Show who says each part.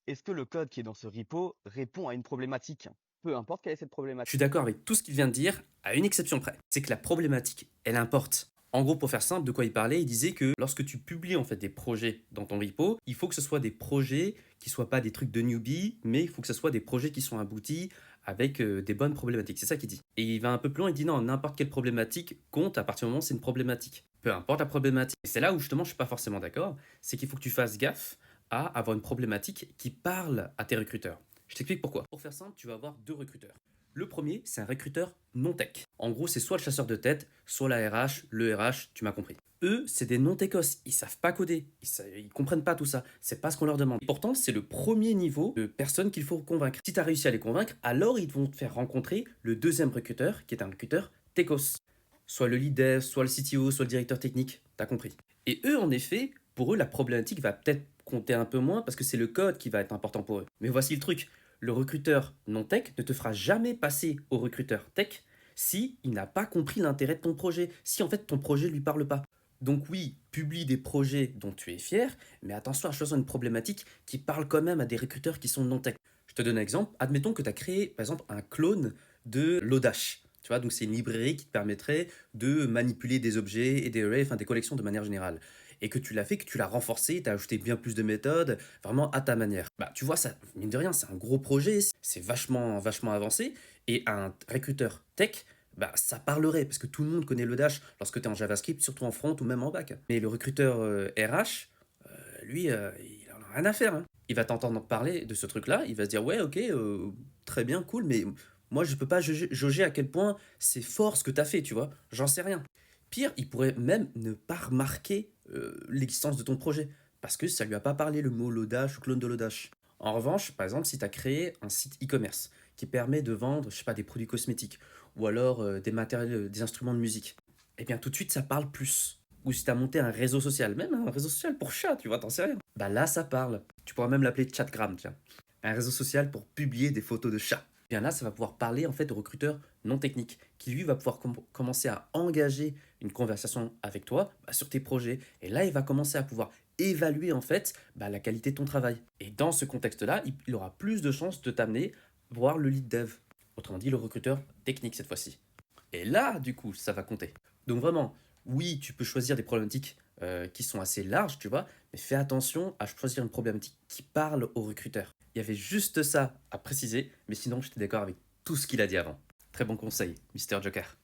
Speaker 1: Est-ce que le code qui est dans ce repo répond à une problématique? Peu importe quelle est cette
Speaker 2: Je suis
Speaker 1: problématique.
Speaker 2: d'accord avec tout ce qu'il vient de dire, à une exception près. C'est que la problématique, elle importe. En gros, pour faire simple, de quoi il parlait, il disait que lorsque tu publies en fait des projets dans ton repo, il faut que ce soit des projets qui soient pas des trucs de newbie, mais il faut que ce soit des projets qui sont aboutis avec des bonnes problématiques. C'est ça qu'il dit. Et il va un peu plus loin, il dit non, n'importe quelle problématique compte à partir du moment où c'est une problématique. Peu importe la problématique. Et c'est là où justement je suis pas forcément d'accord, c'est qu'il faut que tu fasses gaffe à avoir une problématique qui parle à tes recruteurs. Je t'explique pourquoi. Pour faire simple, tu vas avoir deux recruteurs. Le premier, c'est un recruteur non tech. En gros, c'est soit le chasseur de tête, soit la RH, le RH, tu m'as compris. Eux, c'est des non-techos, ils savent pas coder, ils comprennent pas tout ça, c'est pas ce qu'on leur demande. Et pourtant, c'est le premier niveau de personnes qu'il faut convaincre. Si tu as réussi à les convaincre, alors ils vont te faire rencontrer le deuxième recruteur, qui est un recruteur techos. Soit le lead dev, soit le CTO, soit le directeur technique, t'as compris. Et eux, en effet, pour eux, la problématique va peut-être compter un peu moins parce que c'est le code qui va être important pour eux. Mais voici le truc, le recruteur non tech ne te fera jamais passer au recruteur tech si il n'a pas compris l'intérêt de ton projet, si en fait ton projet lui parle pas. Donc oui, publie des projets dont tu es fier, mais attention à choisir une problématique qui parle quand même à des recruteurs qui sont non tech. Je te donne un exemple, admettons que tu as créé par exemple un clone de Lodash. Tu vois, donc c'est une librairie qui te permettrait de manipuler des objets et des arrays, enfin des collections de manière générale. Et que tu l'as fait, que tu l'as renforcé, tu as ajouté bien plus de méthodes, vraiment à ta manière. Bah, tu vois, ça, mine de rien, c'est un gros projet, c'est vachement, vachement avancé. Et un recruteur tech, bah, ça parlerait, parce que tout le monde connaît le Dash lorsque tu es en JavaScript, surtout en front ou même en back. Mais le recruteur RH, lui, il en a rien à faire, hein. Il va t'entendre parler de ce truc-là, il va se dire, ouais, ok, très bien, cool, mais moi, je peux pas jauger à quel point c'est fort ce que tu as fait, tu vois. J'en sais rien. Pire, il pourrait même ne pas remarquer l'existence de ton projet, parce que ça lui a pas parlé le mot Lodash ou clone de Lodash. En revanche, par exemple, si tu as créé un site e-commerce qui permet de vendre, je sais pas, des produits cosmétiques, ou alors des matériels, des instruments de musique, eh bien tout de suite ça parle plus. Ou si tu as monté un réseau social, même un réseau social pour chat, tu vois, t'en sais rien. Bah là ça parle. Tu pourras même l'appeler Chatgram, tiens. Un réseau social pour publier des photos de chats. Bien là, ça va pouvoir parler en fait au recruteur non technique, qui lui va pouvoir commencer à engager une conversation avec toi bah, sur tes projets. Et là, il va commencer à pouvoir évaluer en fait bah, la qualité de ton travail. Et dans ce contexte-là, il aura plus de chances de t'amener voir le lead dev. Autrement dit, le recruteur technique cette fois-ci. Et là, du coup, ça va compter. Donc vraiment, oui, tu peux choisir des problématiques qui sont assez larges, tu vois, mais fais attention à choisir une problématique qui parle au recruteur. Il y avait juste ça à préciser, mais sinon, j'étais d'accord avec tout ce qu'il a dit avant. Très bon conseil, Mister Joker.